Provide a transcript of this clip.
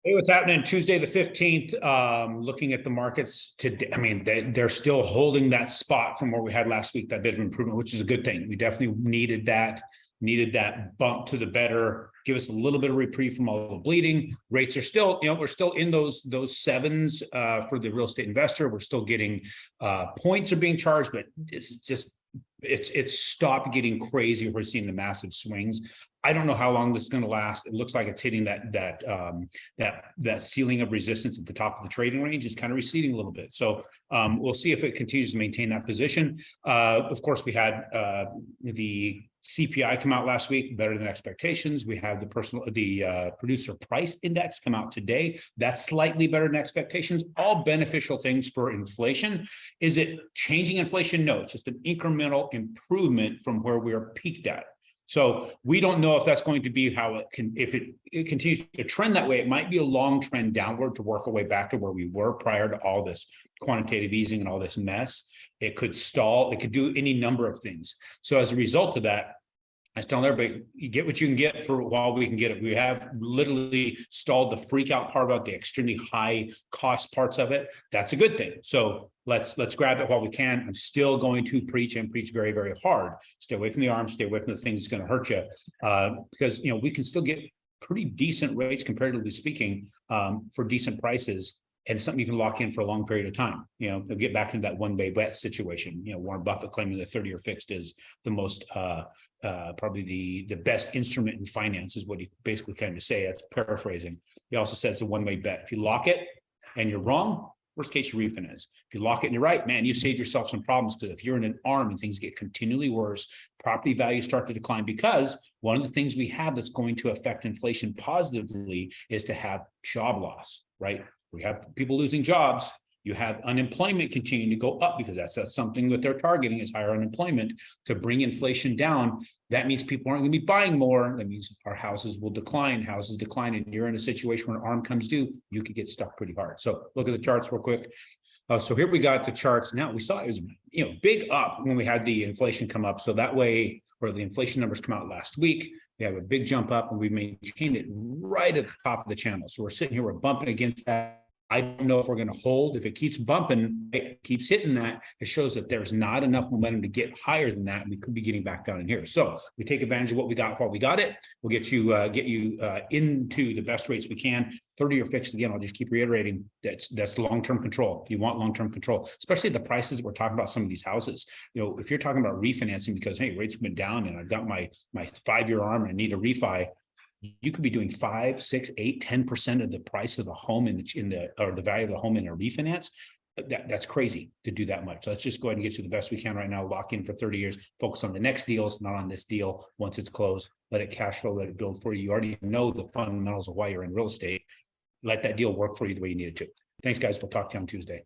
Hey, what's happening Tuesday the 15th? Looking at the markets today, I mean, they're still holding that spot from where we had last week, that bit of improvement, which is a good thing. We definitely needed that bump to the better, give us a little bit of reprieve from all the bleeding. Rates are still, we're still in those sevens for the real estate investor. We're still getting points are being charged, but it's stopped getting crazy. We're seeing the massive swings. I don't know how long this is going to last. It looks like it's hitting that ceiling of resistance at the top of the trading range. Is kind of receding a little bit. So we'll see if it continues to maintain that position. Of course, we had the CPI come out last week, better than expectations. We have the producer price index come out today. That's slightly better than expectations. All beneficial things for inflation. Is it changing inflation? No, it's just an incremental improvement from where we are peaked at. So we don't know if that's going to be how it can, if it continues to trend that way. It might be a long trend downward to work our way back to where we were prior to all this quantitative easing and all this mess. It could stall. It could do any number of things. So as a result of that, I was telling everybody, you get what you can get for while we can get it. We have literally stalled the freak out part about the extremely high cost parts of it. That's a good thing. So let's grab it while we can. I'm still going to preach and preach very, very hard. Stay away from the arms, stay away from the things that's going to hurt you. Because we can still get pretty decent rates, comparatively speaking, for decent prices. And it's something you can lock in for a long period of time. They'll get back into that one-way bet situation. Warren Buffett claiming the 30-year fixed is the most, probably the best instrument in finance is what he basically kind of say. That's paraphrasing. He also said it's a one-way bet. If you lock it and you're wrong, worst case you refinance. If you lock it and you're right, man, you save yourself some problems, because if you're in an arm and things get continually worse, property values start to decline, because one of the things we have that's going to affect inflation positively is to have job loss, right? We have people losing jobs. You have unemployment continuing to go up, because that's something that they're targeting is higher unemployment to bring inflation down. That means people aren't going to be buying more. That means our houses will decline. Houses decline, and you're in a situation where an arm comes due, you could get stuck pretty hard. So look at the charts real quick. So here we got the charts. Now we saw it was big up when we had the inflation come up. So that way, where the inflation numbers come out last week, we have a big jump up, and we maintained it right at the top of the channel. So we're sitting here, we're bumping against that. I don't know if we're going to hold. If it keeps bumping, it keeps hitting that, it shows that there's not enough momentum to get higher than that. We could be getting back down in here. So we take advantage of what we got while we got it. We'll get you into the best rates we can. 30-year fixed, again, I'll just keep reiterating, that's long-term control. You want long-term control, especially at the prices we're talking about some of these houses. If you're talking about refinancing because, hey, rates went down and I've got my 5-year arm and I need a refi, you could be doing 5, 6, 8, 10% of the price of the home or the value of the home in a refinance. That's crazy to do that much. So let's just go ahead and get you the best we can right now. Lock in for 30 years. Focus on the next deals, not on this deal. Once it's closed, let it cash flow, let it build for you. You already know the fundamentals of why you're in real estate. Let that deal work for you the way you need it to. Thanks, guys. We'll talk to you on Tuesday.